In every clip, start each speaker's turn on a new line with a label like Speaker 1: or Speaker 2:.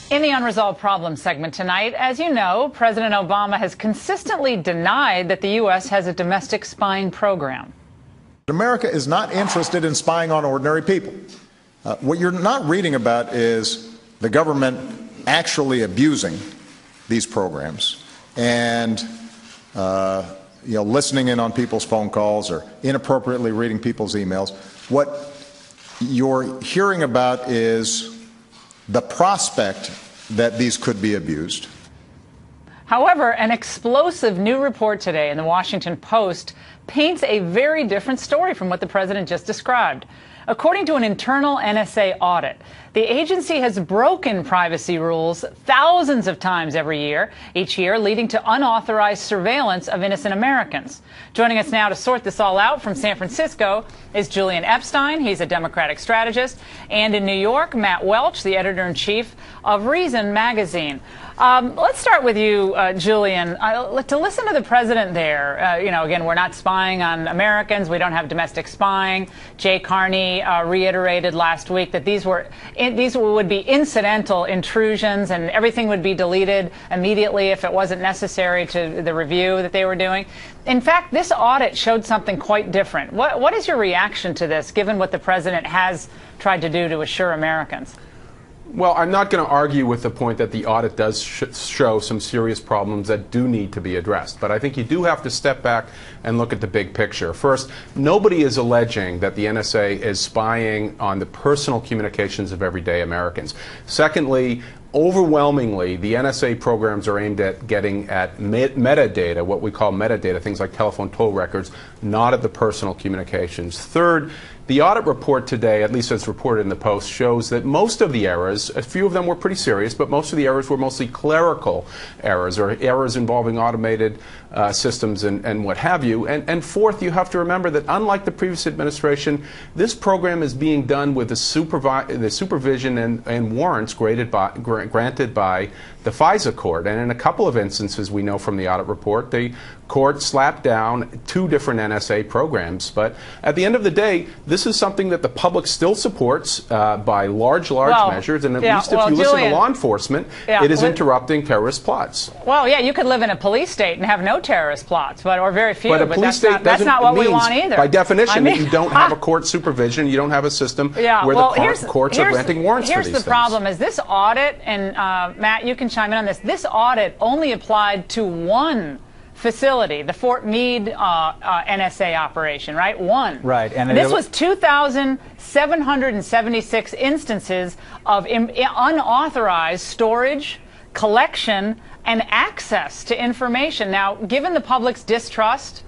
Speaker 1: In the Unresolved Problems segment tonight, as you know, President Obama has consistently denied that the U.S. has a domestic spying program.
Speaker 2: America is not interested in spying on ordinary people. What you're not reading about is the government actually abusing these programs and listening in on people's phone calls or inappropriately reading people's emails. What you're hearing about is the prospect that these could be abused.
Speaker 1: However, an explosive new report today in the Washington Post paints a very different story from what the president just described. According to an internal NSA audit, the agency has broken privacy rules thousands of times each year, leading to unauthorized surveillance of innocent Americans. Joining us now to sort this all out from San Francisco is Julian Epstein. He's a Democratic strategist. And in New York, Matt Welch, the editor-in-chief of Reason magazine. Let's start with you, Julian. To listen to the president there, again, we're not spying on Americans. We don't have domestic spying. Jay Carney reiterated last week that these would be incidental intrusions and everything would be deleted immediately if it wasn't necessary to the review that they were doing. In fact, this audit showed something quite different. What is your reaction to this, given what the president has tried to do to assure Americans?
Speaker 3: Well, I'm not going to argue with the point that the audit does show some serious problems that do need to be addressed. But I think you do have to step back and look at the big picture. First, nobody is alleging that the NSA is spying on the personal communications of everyday Americans. Secondly, overwhelmingly, the NSA programs are aimed at getting at metadata, what we call metadata, things like telephone toll records, not at the personal communications. Third, the audit report today, at least as reported in the Post, shows that most of the errors, a few of them were pretty serious, but most of the errors were mostly clerical errors or errors involving automated systems and what have you. And fourth, you have to remember that unlike the previous administration, this program is being done with the supervision and warrants granted by the FISA court. And in a couple of instances, we know from the audit report, the court slapped down 2 different NSA programs. But at the end of the day, this is something that the public still supports by large measures. And at least if you listen to law enforcement, it is interrupting terrorist plots.
Speaker 1: Well, yeah, you could live in a police state and have no terrorist plots, or very few.
Speaker 3: But a police state
Speaker 1: that's not what we want either.
Speaker 3: By definition, that you don't have a court supervision, you don't have a system where the courts are granting warrants for these things.
Speaker 1: Here's the problem: is this audit, and Matt, you can chime in on this. This audit only applied to one facility, the Fort Meade NSA operation, right? One.
Speaker 4: Right.
Speaker 1: And this was 2,776 instances of unauthorized storage, collection, and access to information. Now, given the public's distrust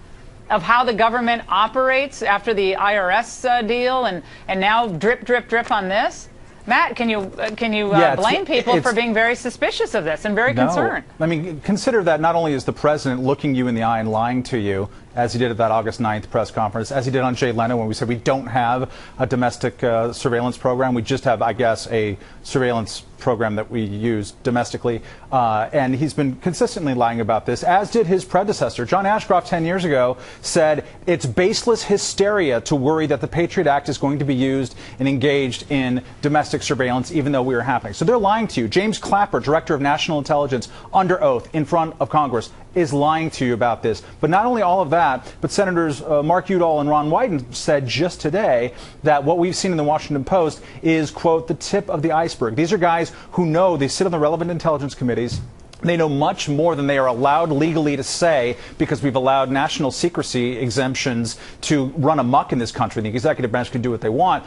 Speaker 1: of how the government operates after the IRS deal and now drip, drip, drip on this, Matt, can you blame people for being very suspicious of this and very concerned?
Speaker 4: I mean, consider that not only is the president looking you in the eye and lying to you, as he did at that August 9th press conference, as he did on Jay Leno when we said we don't have a domestic surveillance program. We just have, I guess, a surveillance program that we use domestically. And he's been consistently lying about this, as did his predecessor. John Ashcroft 10 years ago said it's baseless hysteria to worry that the Patriot Act is going to be used and engaged in domestic surveillance, even though we are happening. So they're lying to you. James Clapper, Director of National Intelligence, under oath in front of Congress, is lying to you about this. But not only all of that, but Senators Mark Udall and Ron Wyden said just today that what we've seen in the Washington Post is, quote, the tip of the iceberg. These are guys who know, they sit on the relevant intelligence committees. They know much more than they are allowed legally to say because we've allowed national secrecy exemptions to run amok in this country. The executive branch can do what they want.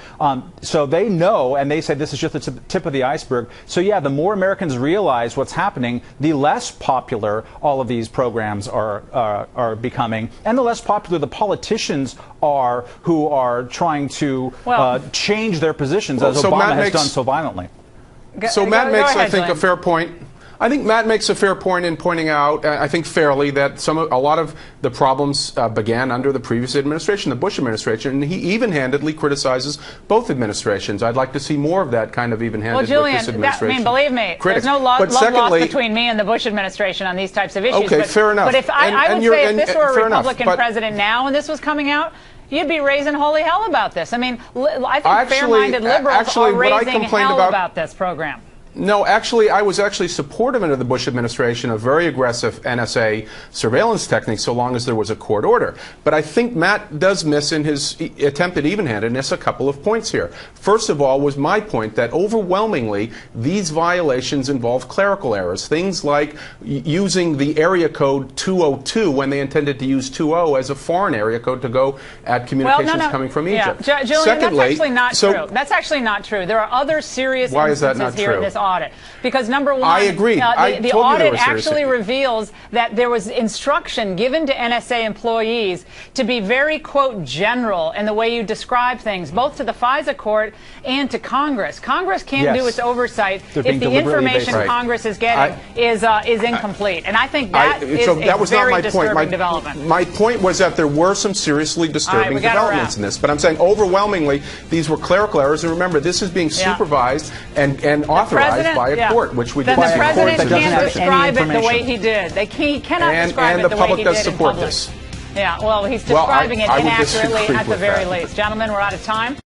Speaker 4: So they know, and they say this is just the tip of the iceberg. So, yeah, the more Americans realize what's happening, the less popular all of these programs are becoming, and the less popular the politicians are who are trying to change their positions, as Obama has done so violently.
Speaker 3: So Matt makes, I think, a fair point. I think Matt makes a fair point in pointing out, I think fairly, that a lot of the problems began under the previous administration, the Bush administration, and he even-handedly criticizes both administrations. I'd like to see more of that kind of even-handed with this administration.
Speaker 1: Believe me, there's no love lost between me and the Bush administration on these types of issues.
Speaker 3: Okay, fair enough.
Speaker 1: But if I would say if this were a Republican president now and this was coming out, you'd be raising holy hell about this. I mean, I think fair-minded liberals are raising hell about this program.
Speaker 3: No, actually, I was actually supportive under the Bush administration of very aggressive NSA surveillance techniques so long as there was a court order. But I think Matt does miss in his attempt at even-handedness a couple of points here. First of all was my point that overwhelmingly these violations involve clerical errors. Things like using the area code 202 when they intended to use 20 as a foreign area code to go at communications coming from Egypt.
Speaker 1: Yeah. Julian,
Speaker 3: Secondly,
Speaker 1: that's actually not true. That's actually not true. There are other serious instances here in this audit. Because number one,
Speaker 3: I agree.
Speaker 1: The audit actually reveals that there was instruction given to NSA employees to be very, quote, general in the way you describe things, both to the FISA court and to Congress. Congress can't do its oversight if the information Congress is getting is incomplete. And I think that is a very disturbing development.
Speaker 3: My point was that there were some seriously disturbing developments in this. But I'm saying overwhelmingly these were clerical errors. And remember, this is being supervised and authorized by a court, which we did.
Speaker 1: The president can't describe it the way he did. He cannot describe it the way he did in public. Yeah, well, he's describing it inaccurately at the very least. Gentlemen, we're out of time.